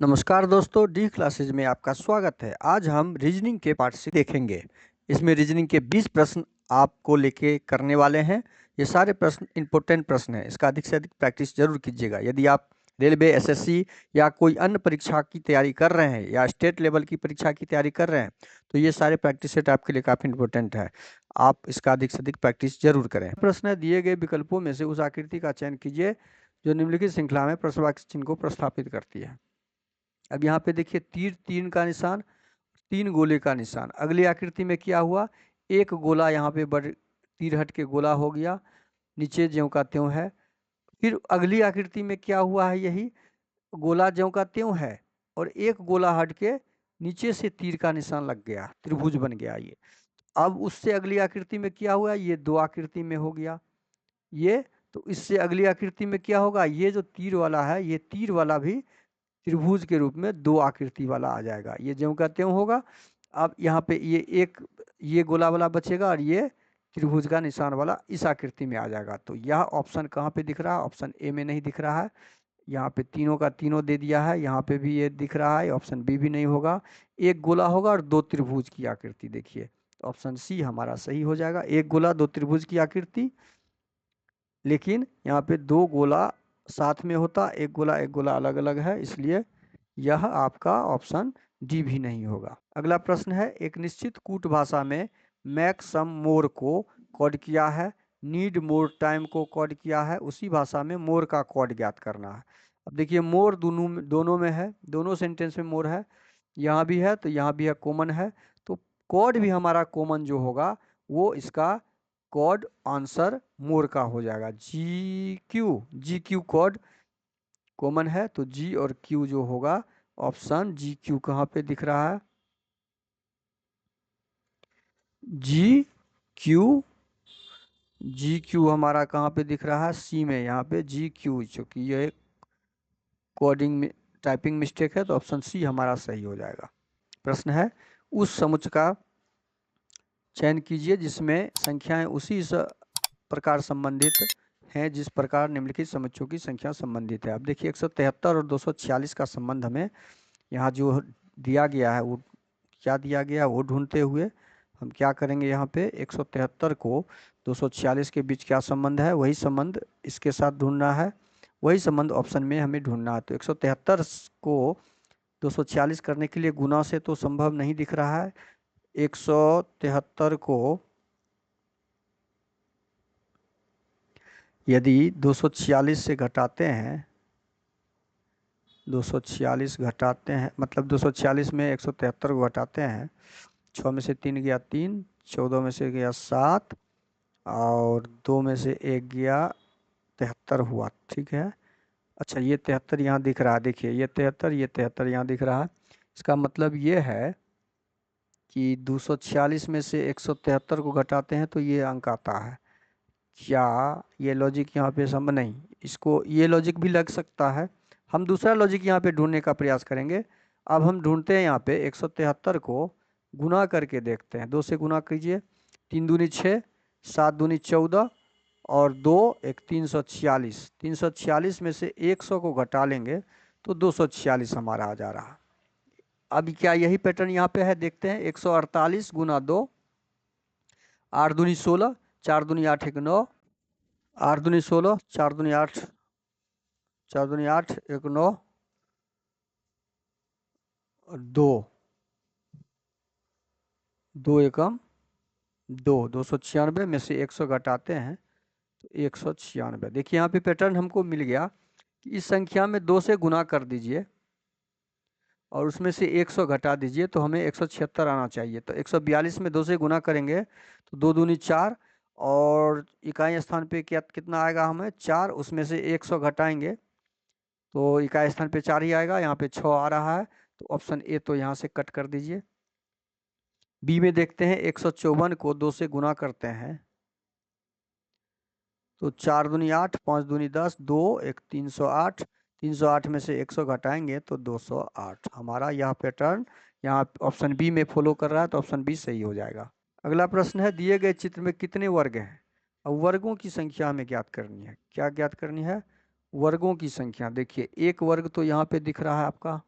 नमस्कार दोस्तों, D classes में आपका स्वागत है। आज हम रीजनिंग के पार्ट से देखेंगे। इसमें रीजनिंग के 20 प्रश्न आपको लेके करने वाले हैं। ये सारे प्रश्न इंपॉर्टेंट प्रश्न हैं। इसका अधिक से अधिक प्रैक्टिस जरूर कीजिएगा। यदि आप रेलवे, एसएससी या कोई अन्य परीक्षा की तैयारी कर रहे हैं या स्टेट लेवल की परीक्षा की तैयारी कर रहे हैं तो ये सारे प्रैक्टिस सेट आपके लिए काफ़ी इंपॉर्टेंट है। आप इसका अधिक से अधिक प्रैक्टिस जरूर करें। प्रश्न है, दिए गए विकल्पों में से उस आकृति का चयन कीजिए जो निम्नलिखित श्रृंखला में प्रश्नवाची चिन्ह को प्रस्थापित करती है। अब यहाँ पे देखिए, तीर तीन का निशान, तीन गोले का निशान। अगली आकृति में क्या हुआ, एक गोला यहाँ पे बड़ तीर हट के गोला हो गया, नीचे ज्यों का त्यों है। फिर अगली आकृति में क्या हुआ है, यही गोला ज्यों का त्यों है और एक गोला हट के नीचे से तीर का निशान लग गया, त्रिभुज बन गया ये। अब उससे अगली आकृति में क्या हुआ, ये दो आकृति में हो गया ये। तो इससे अगली आकृति में क्या होगा, ये जो तीर वाला है ये तीर वाला भी त्रिभुज के रूप में दो आकृति वाला आ जाएगा। ये ज्यों का त्यों होगा। अब यहाँ पे ये गोला वाला बचेगा और ये त्रिभुज का निशान वाला इस आकृति में आ जाएगा। तो यह ऑप्शन कहाँ पे दिख रहा है, ऑप्शन ए में नहीं दिख रहा है। यहाँ पे तीनों का तीनों दे दिया है, यहाँ पे भी ये दिख रहा है, ऑप्शन बी भी नहीं होगा। एक गोला होगा और दो त्रिभुज की आकृति, देखिए ऑप्शन सी हमारा सही हो जाएगा। एक गोला दो त्रिभुज की आकृति, लेकिन यहाँ पे दो गोला साथ में होता, एक गोला अलग अलग है, इसलिए यह आपका ऑप्शन डी भी नहीं होगा। अगला प्रश्न है, एक निश्चित कूट भाषा में मैक सम मोर को कोड किया है, नीड मोर टाइम को कोड किया है, उसी भाषा में मोर का कोड ज्ञात करना है। अब देखिए, मोर दोनों में है, दोनों सेंटेंस में मोर है, यहाँ भी है तो यहाँ भी है, कॉमन है। तो कोड भी हमारा कॉमन जो होगा वो इसका कोड आंसर मोर का हो जाएगा। जी क्यू कोड कॉमन है, तो जी और क्यू जो होगा ऑप्शन जी क्यू कहाँ पे दिख रहा है, जी क्यू जी क्यू हमारा कहाँ पे दिख रहा है, सी में। यहाँ पे जी क्यू, चूंकि ये कोडिंग में टाइपिंग मिस्टेक है तो ऑप्शन सी हमारा सही हो जाएगा। प्रश्न है, उस समुच्चय का चयन कीजिए जिसमें संख्याएं उसी प्रकार संबंधित हैं जिस प्रकार निम्नलिखित समुच्चयों की संख्या संबंधित है। अब देखिए, 173 और 246 का संबंध हमें यहाँ जो दिया गया है वो क्या दिया गया है वो ढूंढते हुए हम क्या करेंगे, यहाँ पे 173 को 246 के बीच क्या संबंध है, वही संबंध इसके साथ ढूंढना है, वही संबंध ऑप्शन में हमें ढूंढना है। तो 173 को 246 करने के लिए गुना से तो संभव नहीं दिख रहा है। 173 को यदि 246 से घटाते हैं, 246 घटाते हैं मतलब 246 में 173 को घटाते हैं, 6 में से 3 गया 3, 14 में से गया 7 और 2 में से 1 गया 73 हुआ, ठीक है। अच्छा, ये 73 यहाँ दिख रहा है, देखिए ये 73 यहाँ दिख रहा है। इसका मतलब ये है कि 246 में से 173 को घटाते हैं तो ये अंक आता है। क्या ये लॉजिक यहाँ पे संभव नहीं, इसको ये लॉजिक भी लग सकता है। हम दूसरा लॉजिक यहाँ पे ढूंढने का प्रयास करेंगे। अब हम ढूंढते हैं यहाँ पे 173 को गुना करके देखते हैं। 2 से गुना कीजिए, 3 दूनी 6, 7 दूनी 14 और 2 एक 346। 346 में से 100 को घटा लेंगे तो 246 हमारा आ जा रहा। अब क्या यही पैटर्न यहाँ पे है, देखते हैं। 148 गुना 2, 8 दूनी 16, 4 दूनी 8 एक 9, 8 दूनी 16, 4 दूनी 8, 4 दूनी 8 एक 9 और 2, 2 एकम 2, 296 में से 100 घटाते हैं तो 196। देखिए यहाँ पे पैटर्न हमको मिल गया कि इस संख्या में 2 से गुना कर दीजिए और उसमें से 100 घटा दीजिए तो हमें 176 आना चाहिए। तो 142 में 2 से गुना करेंगे तो 2 दूनी 4 और इकाई स्थान पे क्या कितना आएगा, हमें 4, उसमें से 100 घटाएंगे तो इकाई स्थान पे 4 ही आएगा, यहाँ पे 6 आ रहा है। तो ऑप्शन ए तो यहाँ से कट कर दीजिए। बी में देखते हैं, 154 को 2 से गुना करते हैं तो 4 दूनी 8, 5 दूनी 10, 2 एक 308, 308 में से 100 घटाएंगे तो 208। हमारा यह पैटर्न यहाँ ऑप्शन बी में फॉलो कर रहा है तो ऑप्शन बी सही हो जाएगा। अगला प्रश्न है, दिए गए चित्र में कितने वर्ग हैं। अब वर्गों की संख्या हमें ज्ञात करनी है। क्या ज्ञात करनी है, वर्गों की संख्या। देखिए, एक वर्ग तो यहाँ पे दिख रहा है आपका,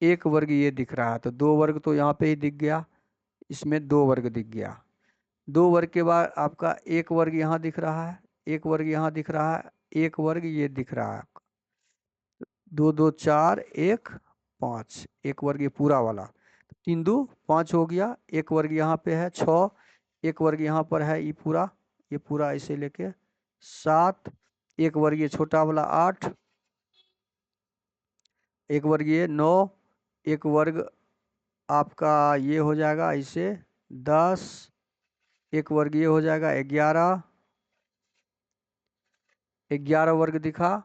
एक वर्ग ये दिख रहा है, तो 2 वर्ग तो यहाँ पे ही दिख गया, इसमें 2 वर्ग दिख गया। 2 वर्ग के बाद आपका एक वर्ग यहाँ दिख रहा है, एक वर्ग यहाँ दिख रहा है, एक वर्ग ये दिख रहा है आपका। 2 2 4 1 5, एक वर्ग ये पूरा वाला, 3 2 5 हो गया। एक वर्ग यहाँ पे है 6, एक वर्ग यहाँ पर है ये पूरा ऐसे लेके 7, एक वर्ग ये छोटा वाला 8, एक वर्ग ये 9, एक वर्ग आपका ये हो जाएगा ऐसे 10, एक वर्ग ये हो जाएगा 11, 11 वर्ग दिखा,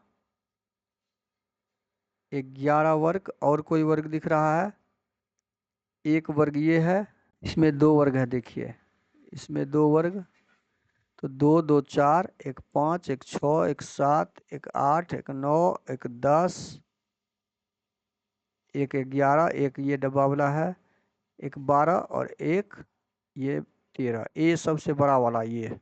11 वर्ग। और कोई वर्ग दिख रहा है? एक वर्ग ये है, इसमें 2 वर्ग है, देखिए इसमें 2 वर्ग, तो 2 2 4 एक 5 एक 6 एक 7 एक 8 एक 9 एक 10 एक 11, एक ये डब्बा वाला है, एक 12 और एक ये 13। ये सबसे बड़ा वाला, ये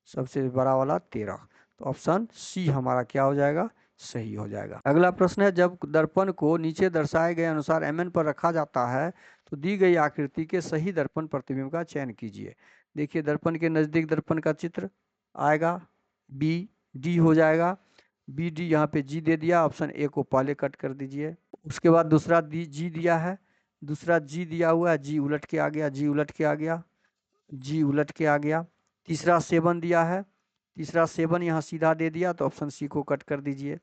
सबसे बड़ा वाला 13। तो ऑप्शन सी हमारा क्या हो जाएगा? सही हो जाएगा। अगला प्रश्न है, जब दर्पण को नीचे दर्शाए गए अनुसार mn पर रखा जाता है तो दी गई आकृति के सही दर्पण प्रतिबिंब का चयन कीजिए। देखिए दर्पण के नजदीक दर्पण का चित्र आएगा, बी डी हो जाएगा, बी डी यहाँ पे जी दे दिया, ऑप्शन ए को पहले कट कर दीजिए। उसके बाद दूसरा दी जी दिया है, दूसरा जी दिया हुआ है, जी उलट के आ गया, जी उलट के आ गया, जी उलट के आ गया। तीसरा 7 दिया है, तीसरा 7 यहाँ सीधा दे दिया, तो ऑप्शन सी को कट कर दीजिए।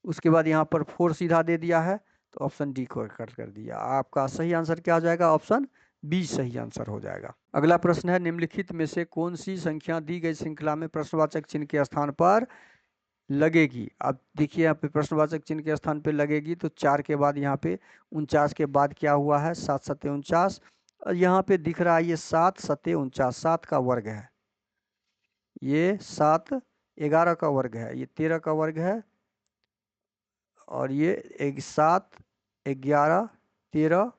उसके बाद यहाँ पर 4 सीधा दे दिया है, तो ऑप्शन डी को कट कर दिया। आपका सही आंसर क्या हो जाएगा? ऑप्शन बी सही आंसर हो जाएगा। अगला प्रश्न है, निम्नलिखित में से कौन सी संख्या दी गई श्रृंखला में प्रश्नवाचक चिन्ह के स्थान पर लगेगी? अब देखिए यहाँ पे प्रश्नवाचक चिन्ह के स्थान पे लगेगी, तो 4 के बाद यहाँ पे 49 के बाद क्या हुआ है? 7 7 49, और यहाँ पे दिख रहा है ये 7 7 49, 7 का वर्ग है, ये 7 11 का वर्ग है, ये 13 का वर्ग है, और ये एक 7 11 13,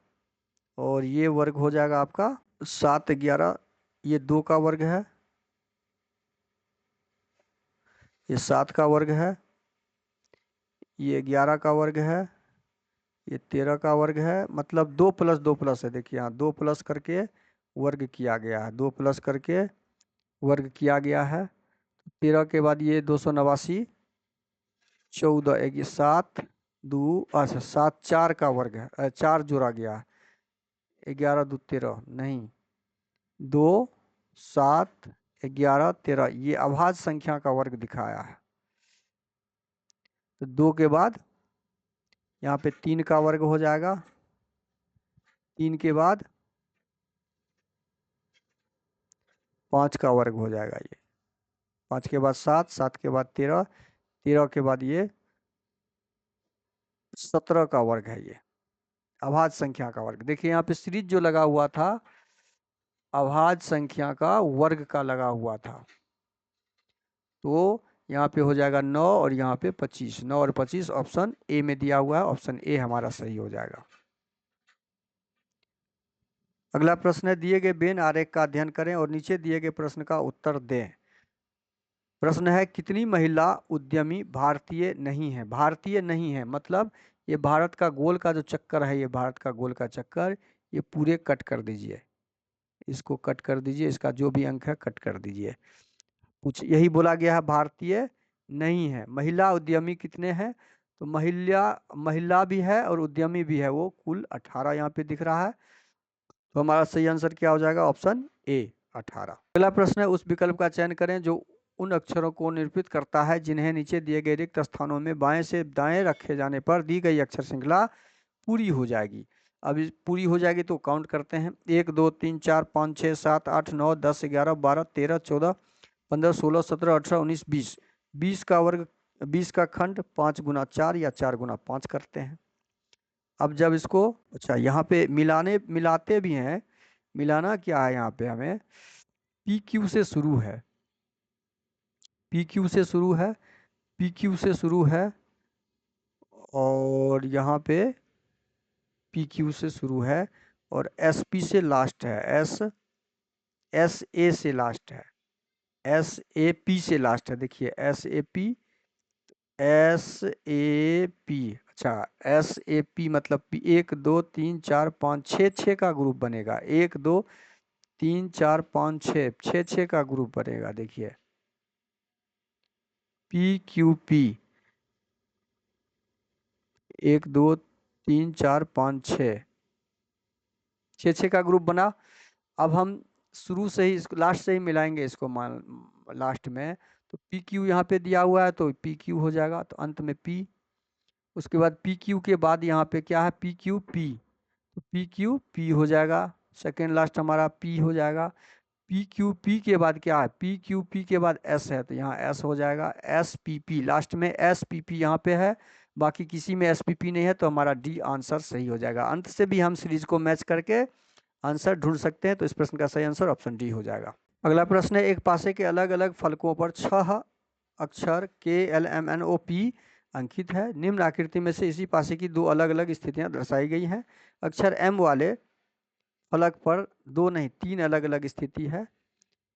और ये वर्ग हो जाएगा आपका 7 11, ये 2 का वर्ग है, ये 7 का वर्ग है, ये 11 का वर्ग है, ये 13 का वर्ग है। मतलब 2 प्लस 2 प्लस है, देखिए यहाँ 2 प्लस करके वर्ग किया गया है, 2 प्लस करके वर्ग किया गया है। 13 के बाद ये 289, 14 एक 7 2, अच्छा 7 4 का वर्ग है, 4 जोड़ा गया है, 11 2 13 नहीं, 2 7 11 13, ये अभाज्य संख्या का वर्ग दिखाया है। तो 2 के बाद यहाँ पे 3 का वर्ग हो जाएगा, 3 के बाद 5 का वर्ग हो जाएगा, ये 5 के बाद 7, 7 के बाद 13, 13 के बाद ये 17 का वर्ग है, ये अभाज्य संख्या का वर्ग। देखिए यहाँ पे सीरीज जो लगा हुआ था अभाज्य संख्या का वर्ग का लगा हुआ था, तो यहाँ पे हो जाएगा 9 और यहाँ पे 25, 9 और 25 ऑप्शन ए में दिया हुआ है, ऑप्शन ए हमारा सही हो जाएगा। अगला प्रश्न है, दिए गए वेन आरेख का अध्ययन करें और नीचे दिए गए प्रश्न का उत्तर दें। प्रश्न है, कितनी महिला उद्यमी भारतीय नहीं है? भारतीय नहीं है मतलब ये भारत का गोल का जो चक्कर है, ये भारत का गोल का चक्कर, ये पूरे कट कर दीजिए, इसको कट कर दीजिए, इसका जो भी अंक है कट कर दीजिए। कुछ यही बोला गया है, भारतीय नहीं है। महिला उद्यमी कितने हैं? तो महिला महिला भी है और उद्यमी भी है, वो कुल 18 यहाँ पे दिख रहा है। तो हमारा सही आंसर क्या हो जाएगा? Option A 18। अगला प्रश्न है, उस विकल्प का चयन करें जो उन अक्षरों को निरूपित करता है जिन्हें नीचे दिए गए रिक्त स्थानों में बाएं से दाएं रखे जाने पर दी गई अक्षर श्रृंखला पूरी हो जाएगी। अब पूरी हो जाएगी तो काउंट करते हैं, 1 2 3 4 5 6 7 8 9 10 11 12 13 14 15 16 17 18 19 20, 20 का वर्ग, 20 का खंड 5 गुना 4 या 4 गुना 5 करते हैं। अब जब इसको, अच्छा यहाँ पे मिलाते भी हैं, मिलाना क्या है यहाँ पे हमें, पी क्यू से शुरू है, पी क्यू से शुरू है, पी क्यू से शुरू है, और यहाँ पे पी क्यू से शुरू है, और एस पी से लास्ट है, एस एस ए से लास्ट है, एस ए पी से लास्ट है। देखिए S A P, S A P, अच्छा, SAP मतलब P 1 2 3 4 5 6 6 का ग्रुप बनेगा। 1 2 3 4 5 6 6 6 का ग्रुप बनेगा। देखिए PQP 1 2 3 4 5 6 6 6 का ग्रुप बना। अब हम शुरू से ही इसको लास्ट से ही मिलाएंगे इसको, मान लास्ट में तो PQ यहाँ पे दिया हुआ है तो PQ हो जाएगा, तो अंत में P। उसके बाद PQ के बाद यहाँ पे क्या है PQP, तो PQP हो जाएगा। सेकेंड लास्ट हमारा P हो जाएगा। PQP के बाद क्या है, PQP के बाद S है तो यहाँ S हो जाएगा। SPP लास्ट में SPP यहाँ पे है, बाकी किसी में SPP नहीं है तो हमारा D आंसर सही हो जाएगा। अंत से भी हम सीरीज को मैच करके आंसर ढूंढ सकते हैं, तो इस प्रश्न का सही आंसर ऑप्शन डी हो जाएगा। अगला प्रश्न है, एक पासे के अलग अलग फलकों पर 6 अक्षर KLMNOP अंकित है। निम्न आकृति में से इसी पासे की दो अलग अलग स्थितियां दर्शाई गई हैं। अक्षर M वाले फलक पर दो नहीं 3 अलग अलग स्थिति है।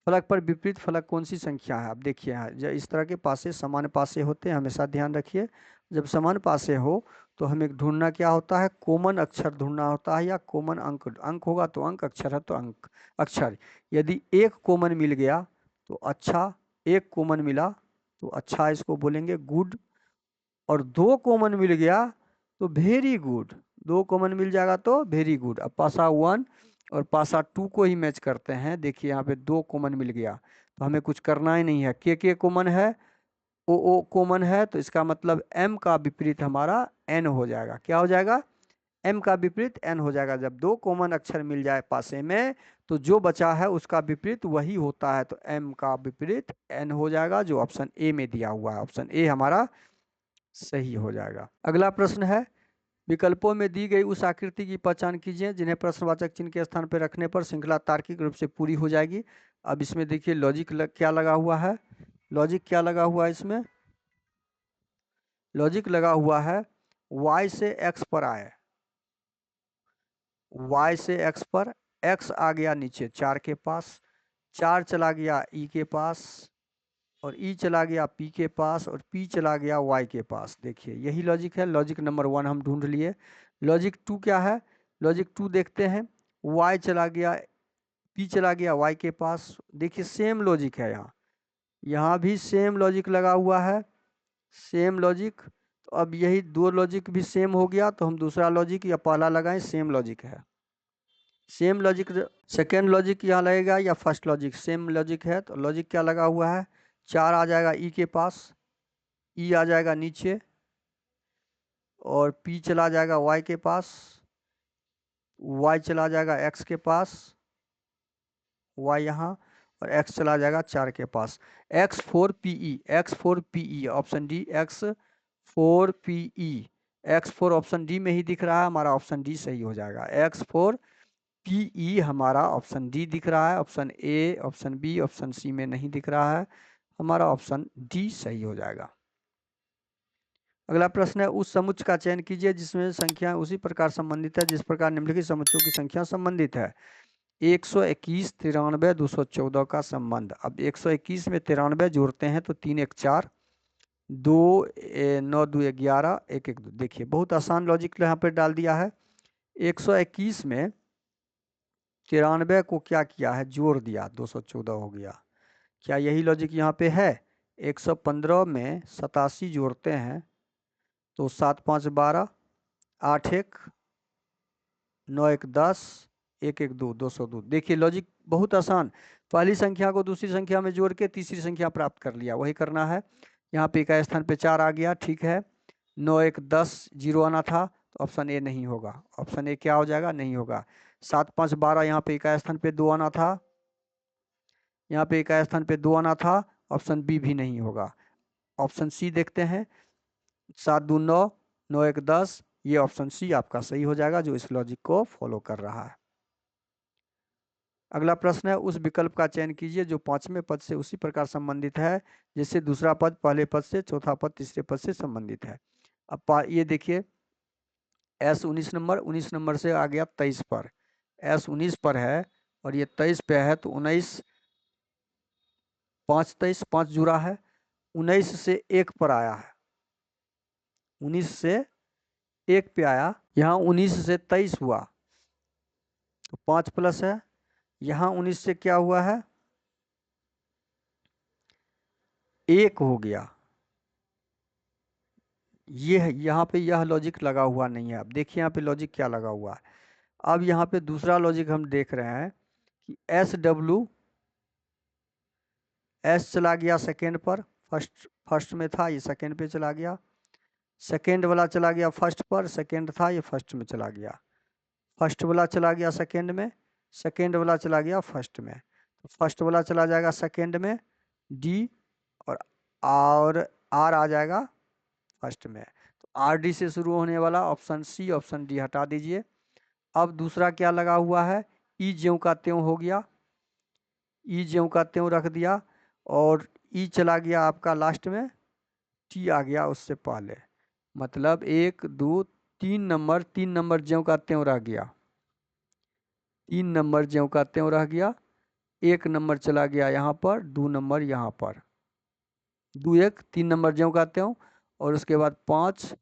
फलक पर विपरीत फलक कौन सी संख्या है? अब देखिए यहाँ जब इस तरह के पासे समान पासे होते हैं, हमेशा ध्यान रखिए। जब समान पासे हो तो हमें ढूंढना क्या होता है, कॉमन अक्षर ढूंढना होता है या कॉमन अंक। अंक होगा तो अंक, अक्षर है तो अंक अक्षर। यदि एक कॉमन मिल गया तो अच्छा, एक कॉमन मिला तो अच्छा इसको बोलेंगे गुड, और दो कॉमन मिल गया तो वेरी गुड। दो कॉमन मिल जाएगा तो वेरी गुड। अब पासा 1 और पासा 2 को ही मैच करते हैं। देखिए यहाँ पे दो कॉमन मिल गया तो हमें कुछ करना ही नहीं है। के कॉमन है, ओ कॉमन है, तो इसका मतलब M का विपरीत हमारा N हो जाएगा। क्या हो जाएगा? M का विपरीत N हो जाएगा। जब दो कॉमन अक्षर मिल जाए पासे में तो जो बचा है उसका विपरीत वही होता है, तो M का विपरीत N हो जाएगा, जो ऑप्शन ए में दिया हुआ है। ऑप्शन ए हमारा सही हो जाएगा। अगला प्रश्न है, विकल्पों में दी गई उस आकृति की पहचान कीजिए जिन्हें प्रश्नवाचक चिन्ह के स्थान पर रखने पर श्रृंखला तार्किक रूप से पूरी हो जाएगी। अब इसमें देखिए लॉजिक क्या लगा हुआ है, लॉजिक क्या लगा हुआ है इसमें, लॉजिक लगा हुआ है y से x पर आए, y से x पर, x आ गया नीचे 4 के पास, 4 चला गया e के पास, और ई चला गया पी के पास, और पी चला गया वाई के पास। देखिए यही लॉजिक है। लॉजिक नंबर 1 हम ढूंढ लिए। लॉजिक 2 क्या है, लॉजिक 2 देखते हैं। वाई चला गया, पी चला गया वाई के पास। देखिए सेम लॉजिक है यहाँ, यहाँ भी सेम लॉजिक लगा हुआ है, सेम लॉजिक। तो अब यही दो लॉजिक भी सेम हो गया तो हम दूसरा लॉजिक या पहला लगाएं, सेम लॉजिक है। सेम लॉजिक, सेकेंड लॉजिक यहाँ लगेगा या फर्स्ट लॉजिक? सेम लॉजिक है तो लॉजिक क्या लगा हुआ है, 4 आ जाएगा ई के पास, ई आ जाएगा नीचे, और पी चला जाएगा वाई के पास, वाई चला जाएगा एक्स के पास, वाई यहाँ, और एक्स चला जाएगा 4 के पास। X4PE, X4PE option D, X4PE, X4 option D में ही दिख रहा है, हमारा ऑप्शन डी सही हो जाएगा। X4PE हमारा ऑप्शन डी दिख रहा है। Option A, option B, option C में नहीं दिख रहा है, हमारा ऑप्शन डी सही हो जाएगा। अगला प्रश्न है, उस समुच्चय का चयन कीजिए जिसमें संख्या उसी प्रकार संबंधित है जिस प्रकार निम्नलिखित समुच्चयों की संख्या संबंधित है। 121, 93, 214 का संबंध। अब 121 में 93 जोड़ते हैं तो 3 1 4, 2 9 2 11, 1 1 2। देखिए बहुत आसान लॉजिक यहाँ पे डाल दिया है। 121 में 93 को क्या किया है, जोड़ दिया, 214 हो गया। क्या यही लॉजिक यहाँ पे है? 115 में 87 जोड़ते हैं तो 7 5 12, 8 1 9 1 10, 1 1 2, 202। देखिए लॉजिक बहुत आसान, पहली संख्या को दूसरी संख्या में जोड़ के तीसरी संख्या प्राप्त कर लिया, वही करना है। यहाँ पे का स्थान पे 4 आ गया, ठीक है। 9 1 10, 0 आना था तो ऑप्शन ए नहीं होगा। ऑप्शन ए क्या हो जाएगा, नहीं होगा। 7 5 12, यहाँ पे का स्थान पे 2 आना था, यहाँ पे का स्थान पे 2 आना था, ऑप्शन बी भी नहीं होगा। ऑप्शन सी देखते हैं, 7 2 9, 9 1 10, ये ऑप्शन सी आपका सही हो जाएगा जो इस लॉजिक को फॉलो कर रहा है। अगला प्रश्न है, उस विकल्प का चयन कीजिए जो पांचवें पद से उसी प्रकार संबंधित है जैसे दूसरा पद पहले पद से, चौथा पद तीसरे पद से संबंधित है। अब ये देखिए S 19 नंबर, 19 नंबर से आ गया 23 पर, S 19 पर है और ये 23 पे है तो 19 5 23, 5 जुड़ा है, 19 से 1 पर आया है, 19 से 1 पे आया, यहाँ 19 से 23 हुआ तो 5 प्लस है, यहाँ 19 से क्या हुआ है, 1 हो गया। ये यहाँ पे यह लॉजिक लगा हुआ नहीं है। अब देखिए यहाँ पे लॉजिक क्या लगा हुआ है। अब यहाँ पे दूसरा लॉजिक हम देख रहे हैं कि एस चला गया सेकेंड पर, फर्स्ट में था, ये सेकेंड पे चला गया। सेकेंड वाला चला गया फर्स्ट पर, सेकेंड था, ये फर्स्ट में चला गया। फर्स्ट वाला चला गया सेकेंड में, सेकेंड वाला चला गया फर्स्ट में, तो फर्स्ट वाला चला जाएगा सेकेंड में, डी और आर आ जाएगा फर्स्ट में। तो आर डी से शुरू होने वाला ऑप्शन सी, ऑप्शन डी हटा दीजिए। अब दूसरा क्या लगा हुआ है, ई ज्यों का त्यों हो गया, ई ज्यों का त्यों रख दिया, और ई चला गया आपका लास्ट में, टी आ गया उससे पहले। मतलब 1 2 3 नंबर ज्यों का त्यों रह गया, 3 नंबर ज्यों का त्यों रह गया। 1 नंबर चला गया यहाँ पर, 2 नंबर यहाँ पर, 2 1 3 नंबर ज्यों का त्यों, और उसके बाद 5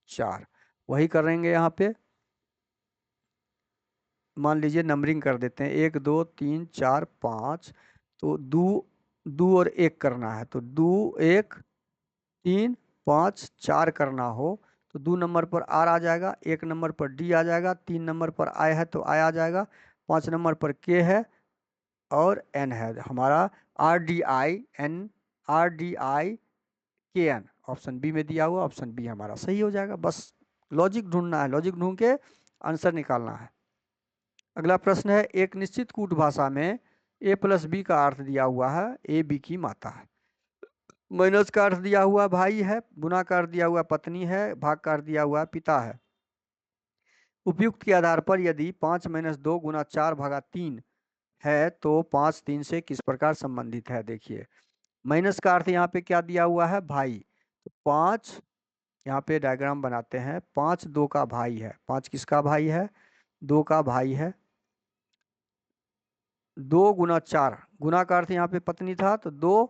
4 वही करेंगे यहाँ पे। मान लीजिए नंबरिंग कर देते हैं, 1 2 3 4 5, तो 2 और 1 करना है, तो 2 1 3 5 4 करना हो तो 2 नंबर पर आर आ जाएगा, 1 नंबर पर डी आ जाएगा, 3 नंबर पर आई है तो आई आ जाएगा, 5 नंबर पर के है और एन है हमारा, RDIN ऑप्शन बी में दिया हुआ, ऑप्शन बी हमारा सही हो जाएगा। बस लॉजिक ढूंढना है, लॉजिक ढूंढ के आंसर निकालना है। अगला प्रश्न है, एक निश्चित कूट भाषा में a प्लस बी का अर्थ दिया हुआ है, ए बी की माता है, माइनस का अर्थ दिया हुआ भाई है, गुना का अर्थ दिया हुआ पत्नी है, भाग का अर्थ दिया हुआ पिता है। उपयुक्त के आधार पर यदि 5 - 2 गुना 4/3 है तो 5 3 से किस प्रकार संबंधित है। देखिए माइनस का अर्थ यहाँ पे क्या दिया हुआ है, भाई, तो 5 यहाँ पे डायग्राम बनाते हैं, 5 2 का भाई है, 5 किसका भाई है, 2 का भाई है। 2 गुना 4, गुना का अर्थ यहाँ पे पत्नी था, तो 2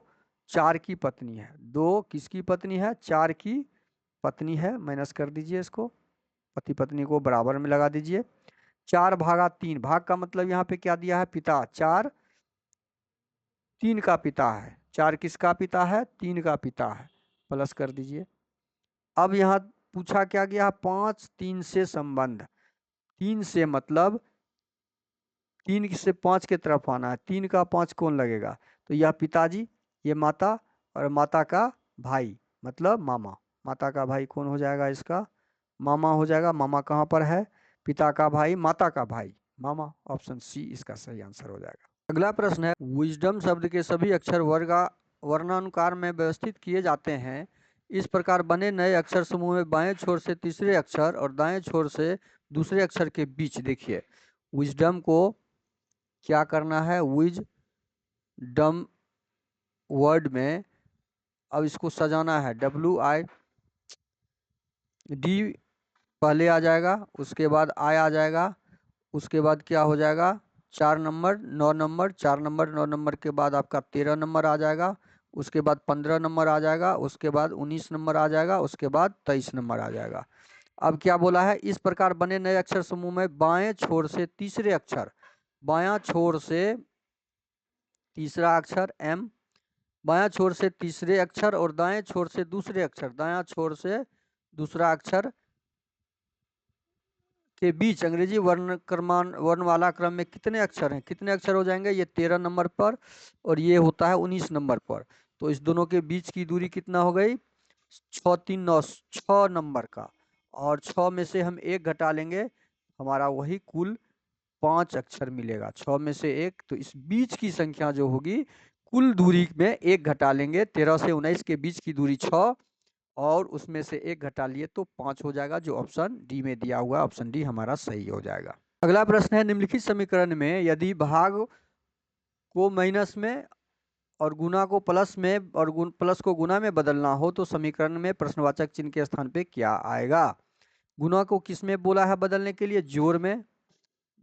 4 की पत्नी है, 2 किसकी पत्नी है, 4 की पत्नी है। माइनस कर दीजिए इसको, पति पत्नी को बराबर में लगा दीजिए। 4/3, भाग का मतलब यहाँ पे क्या दिया है, पिता, 4 3 का पिता है, 4 किसका पिता है, 3 का पिता है, प्लस कर दीजिए। अब यहाँ पूछा क्या गया, 5 3 से संबंध, 3 से मतलब 3 से 5 के तरफ आना है, 3 का 5 कौन लगेगा, तो यह पिताजी, ये माता, और माता का भाई मतलब मामा, माता का भाई कौन हो जाएगा, इसका मामा हो जाएगा। मामा कहाँ पर है, पिता का भाई, माता का भाई, मामा, ऑप्शन सी इसका सही आंसर हो जाएगा। अगला प्रश्न है, विजडम शब्द के सभी अक्षर वर्णानुकार में व्यवस्थित किए जाते हैं, इस प्रकार बने नए अक्षर समूह में बाएं छोर से तीसरे अक्षर और दाएं छोर से दूसरे अक्षर के बीच, देखिए विजडम को क्या करना है, विजडम वर्ड में अब इसको सजाना है, WID पहले आ जाएगा, उसके बाद आई आ जाएगा, उसके बाद क्या हो जाएगा, 4 नंबर 9 नंबर, 4 नंबर 9 नंबर के बाद आपका 13 नंबर आ जाएगा, उसके बाद 15 नंबर आ जाएगा, उसके बाद 19 नंबर आ जाएगा, उसके बाद 23 नंबर आ जाएगा। अब क्या बोला है, इस प्रकार बने नए अक्षर समूह में बाएं छोर से तीसरे अक्षर, बायां छोर से तीसरा अक्षर M, बायां छोर से तीसरे अक्षर और दाएं छोर से दूसरे अक्षर, दायां छोर से दूसरा अक्षर के बीच अंग्रेजी वर्णमाला क्रम में कितने अक्षर हैं, कितने अक्षर हो जाएंगे, ये 13 नंबर पर और ये होता है 19 नंबर पर, तो इस दोनों के बीच की दूरी कितना हो गई, 6 3 9 6 नंबर का, और 6 में से हम 1 घटा लेंगे, हमारा वही कुल 5 अक्षर मिलेगा, 6 में से 1, तो इस बीच की संख्या जो होगी, कुल दूरी में 1 घटा लेंगे, 13 से 19 के बीच की दूरी 6 और उसमें से 1 घटा लिए तो 5 हो जाएगा, जो ऑप्शन डी में दिया हुआ, ऑप्शन डी हमारा सही हो जाएगा। अगला प्रश्न है, निम्नलिखित समीकरण में यदि भाग को माइनस में और गुना को प्लस में और प्लस को गुना में बदलना हो तो समीकरण में प्रश्नवाचक चिन्ह के स्थान पे क्या आएगा। गुना को किस में बोला है बदलने के लिए, जोड़ में,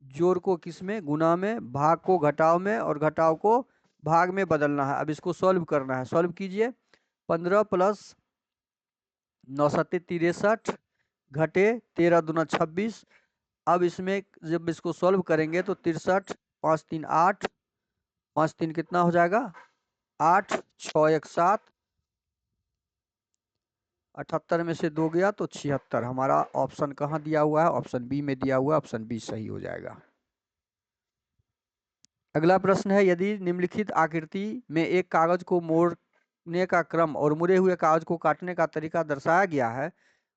जोड़ को किस में, गुना में, भाग को घटाव में और घटाव को भाग में बदलना है। अब इसको सॉल्व करना है, सॉल्व कीजिए, 15 + 9 × 7 = 63 घटे 13 दूना 26। अब इसमें जब इसको सॉल्व करेंगे तो 63, 5 3 8, 5 3 कितना हो जाएगा 8, 6 1 7, 78 में से 2 गया तो 76। हमारा ऑप्शन कहाँ दिया हुआ है, ऑप्शन बी में दिया हुआ है, ऑप्शन बी सही हो जाएगा। अगला प्रश्न है, यदि निम्नलिखित आकृति में एक कागज को मोड़ने का क्रम और मुड़े हुए कागज को काटने का तरीका दर्शाया गया है,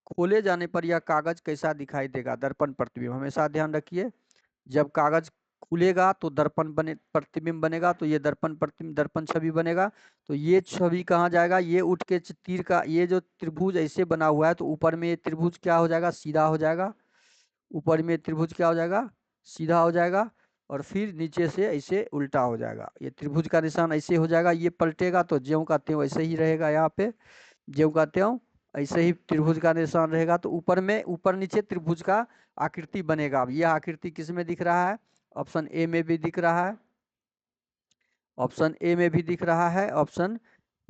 खोले जाने पर यह कागज कैसा दिखाई देगा। दर्पण प्रतिबिंब, हमेशा ध्यान रखिए, जब कागज खुलेगा तो दर्पण प्रतिबिंब बनेगा, तो ये दर्पण प्रतिबिंब दर्पण छवि बनेगा। तो ये छवि कहाँ जाएगा, ये उठ के तीर का, ये जो त्रिभुज ऐसे बना हुआ है तो ऊपर में ये त्रिभुज क्या हो जाएगा, सीधा हो जाएगा। ऊपर में त्रिभुज क्या हो जाएगा, सीधा हो जाएगा, और फिर नीचे से ऐसे उल्टा हो जाएगा। ये त्रिभुज का निशान ऐसे हो जाएगा, ये पलटेगा तो ज्यों का त्यों ऐसे ही रहेगा। यहाँ पे ज्यों का त्यों ऐसे ही त्रिभुज का निशान रहेगा। तो ऊपर में ऊपर नीचे त्रिभुज का आकृति बनेगा। अब यह आकृति किस में दिख रहा है, ऑप्शन ए में भी दिख रहा है, ऑप्शन ए में भी दिख रहा है, ऑप्शन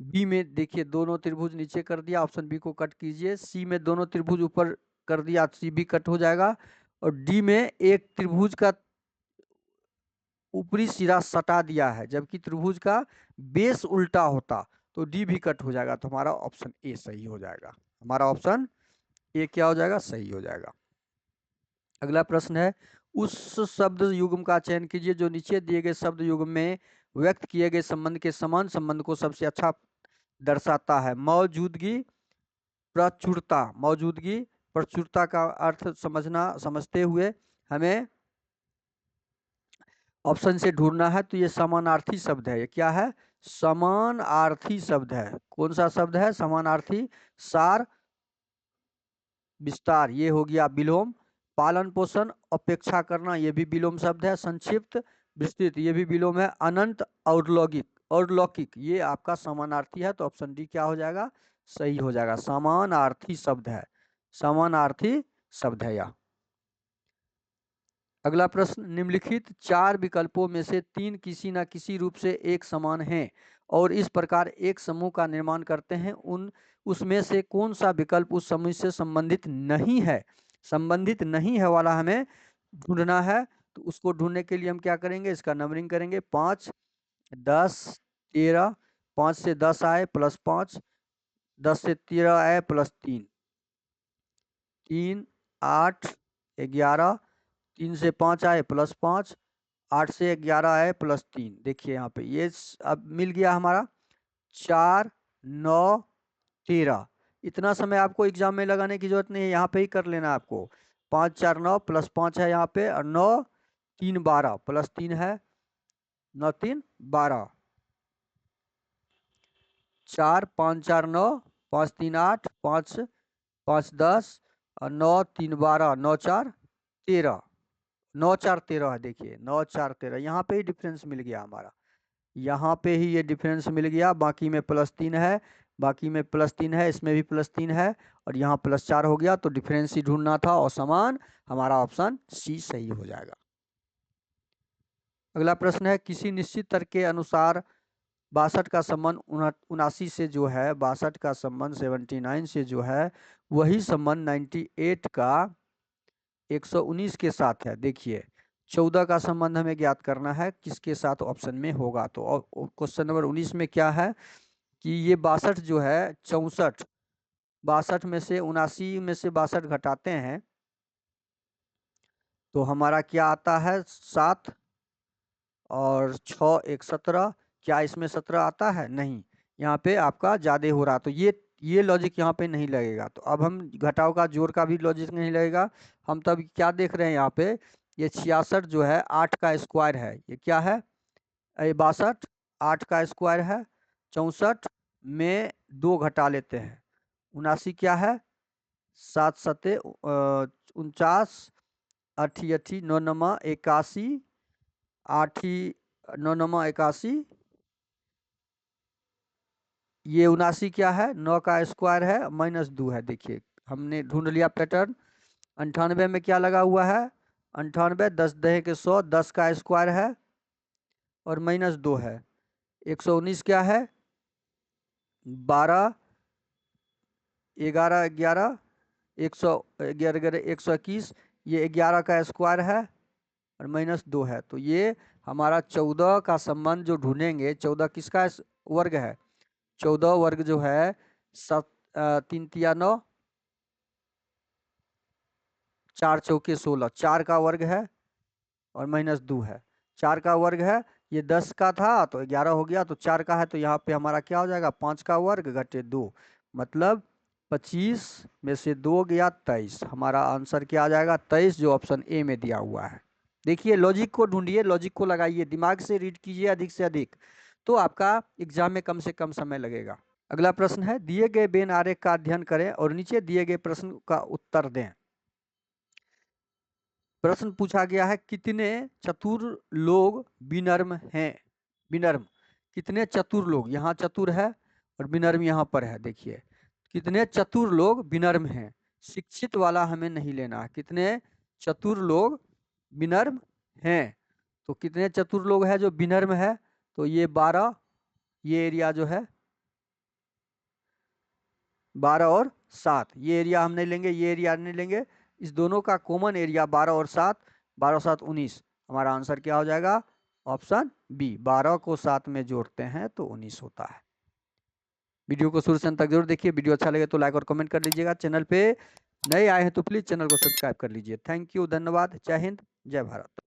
बी में देखिए दोनों त्रिभुज नीचे कर दिया, ऑप्शन बी को कट कीजिए। सी में दोनों त्रिभुज ऊपर कर दिया, सी भी कट हो जाएगा। और डी में एक त्रिभुज का ऊपरी सिरा सटा दिया है, जबकि त्रिभुज का बेस उल्टा होता तो डी भी कट हो जाएगा। तो हमारा ऑप्शन ए सही हो जाएगा, हमारा ऑप्शन ए क्या हो जाएगा, सही हो जाएगा। अगला प्रश्न है, उस शब्द युग्म का चयन कीजिए जो नीचे दिए गए शब्द युग्म में व्यक्त किए गए संबंध के समान संबंध को सबसे अच्छा दर्शाता है। मौजूदगी प्रचुरता, मौजूदगी प्रचुरता का अर्थ समझते हुए हमें ऑप्शन से ढूंढना है। तो ये समानार्थी शब्द है, ये क्या है, समानार्थी शब्द है। कौन सा शब्द है, समानार्थी। सार विस्तार ये हो गया विलोम। पालन पोषण अपेक्षा करना ये भी विलोम शब्द है। संक्षिप्त विस्तृत ये भी विलोम है। अनंत औरलौकिक, औरलौकिक ये आपका समानार्थी है। तो ऑप्शन डी क्या हो जाएगा, सही हो जाएगा। समानार्थी शब्द है, समानार्थी शब्द है यह। अगला प्रश्न, निम्नलिखित 4 विकल्पों में से 3 किसी न किसी रूप से एक समान हैं और इस प्रकार एक समूह का निर्माण करते हैं, उसमें से कौन सा विकल्प उस समूह से संबंधित नहीं है। संबंधित नहीं है वाला हमें ढूंढना है। तो उसको ढूंढने के लिए हम क्या करेंगे, इसका नंबरिंग करेंगे 5 10 13। 5 से 10 आए प्लस 5, 10 से 13 आए प्लस 3, 3 8 11, 3 से 5 आए प्लस 5, 8 से 11 आए प्लस 3। देखिए यहाँ पे ये अब मिल गया हमारा 4 9 13। इतना समय आपको एग्जाम में लगाने की जरूरत नहीं है, यहाँ पे ही कर लेना आपको। 5 4 9 प्लस 5 है यहाँ पे, और 9 3 12 प्लस 3 है, 9 3 12, 4 5 4 9, 5 3 8, 5 5 10, और 9 3 12, 9 4 13, 9 4 13 है। देखिए 9 4 13, यहाँ पे ही डिफरेंस मिल गया हमारा, यहाँ पे ही ये डिफरेंस मिल गया। बाकी में प्लस 3 है, बाकी में प्लस 3 है, इसमें भी प्लस 3 है, और यहाँ प्लस 4 हो गया। तो डिफरेंस ही ढूंढना था और समान, हमारा ऑप्शन सी सही हो जाएगा। अगला प्रश्न है, किसी निश्चित तर्क के अनुसार 62 का संबंध 79 से जो है, 62 का संबंध 79 से जो है, वही संबंध 98 का 119 के साथ है। देखिए 14 का संबंध हमें ज्ञात करना है किसके साथ, ऑप्शन में होगा। तो क्वेश्चन नंबर 19 में क्या है कि ये 62 जो है 64, 62 में से 79 में से 62 घटाते हैं तो हमारा क्या आता है 7, और 6 1 17। क्या इसमें 17 आता है, नहीं, यहाँ पे आपका ज्यादा हो रहा। तो ये लॉजिक यहाँ पे नहीं लगेगा। तो अब हम घटाव का जोड़ का भी लॉजिक नहीं लगेगा। हम तब क्या देख रहे हैं यहाँ पे, ये 66 जो है 8 का स्क्वायर है। ये क्या है, ये 62 8 का स्क्वायर है। 64 में 2 घटा लेते हैं, 79 क्या है, 7 सते 49, 8 8 9 9 81, 8 9 9 81, ये 79 क्या है, 9 का स्क्वायर है माइनस 2 है। देखिए हमने ढूंढ लिया पैटर्न। 98 में क्या लगा हुआ है, 98 10 दहे के 100, 10 का स्क्वायर है और माइनस 2 है। 119 क्या है, 12 11 11, 121, ये 11 का स्क्वायर है और -2 है, तो ये हमारा 14 का संबंध जो ढूंढेंगे, 14 किसका वर्ग है, 14 वर्ग जो है 3 तिया 9, 4 चौके 16, 4 का वर्ग है और -2 है, 4 का वर्ग है, ये 10 का था तो 11 हो गया, तो 4 का है तो यहाँ पे हमारा क्या हो जाएगा, 5 का वर्ग घटे 2, मतलब 25 में से 2 गया 23, हमारा आंसर क्या आ जाएगा 23, जो ऑप्शन ए में दिया हुआ है। देखिए लॉजिक को ढूंढिए, लॉजिक को लगाइए, दिमाग से रीड कीजिए अधिक से अधिक, तो आपका एग्जाम में कम से कम समय लगेगा। अगला प्रश्न है, दिए गए वेन आरेख का अध्ययन करें और नीचे दिए गए प्रश्न का उत्तर दें। प्रश्न पूछा गया है, कितने चतुर लोग विनम्र हैं, विनम्र, कितने चतुर लोग, यहाँ चतुर है और विनम्र यहाँ पर है, देखिए कितने चतुर लोग विनम्र हैं, शिक्षित वाला हमें नहीं लेना है, कितने चतुर लोग विनम्र हैं, तो कितने चतुर लोग हैं जो विनम्र है, तो ये 12, ये एरिया जो है 12 और 7, ये एरिया हम नहीं लेंगे, ये एरिया नहीं लेंगे, इस दोनों का कॉमन एरिया 12 और 7, 12 7 19, हमारा आंसर क्या हो जाएगा, ऑप्शन बी, 12 को 7 में जोड़ते हैं तो 19 होता है। वीडियो को शुरू से अंत तक जरूर देखिए, वीडियो अच्छा लगे तो लाइक और कमेंट कर लीजिएगा, चैनल पे नए आए हैं तो प्लीज चैनल को सब्सक्राइब कर लीजिए। थैंक यू, धन्यवाद, जय हिंद, जय भारत।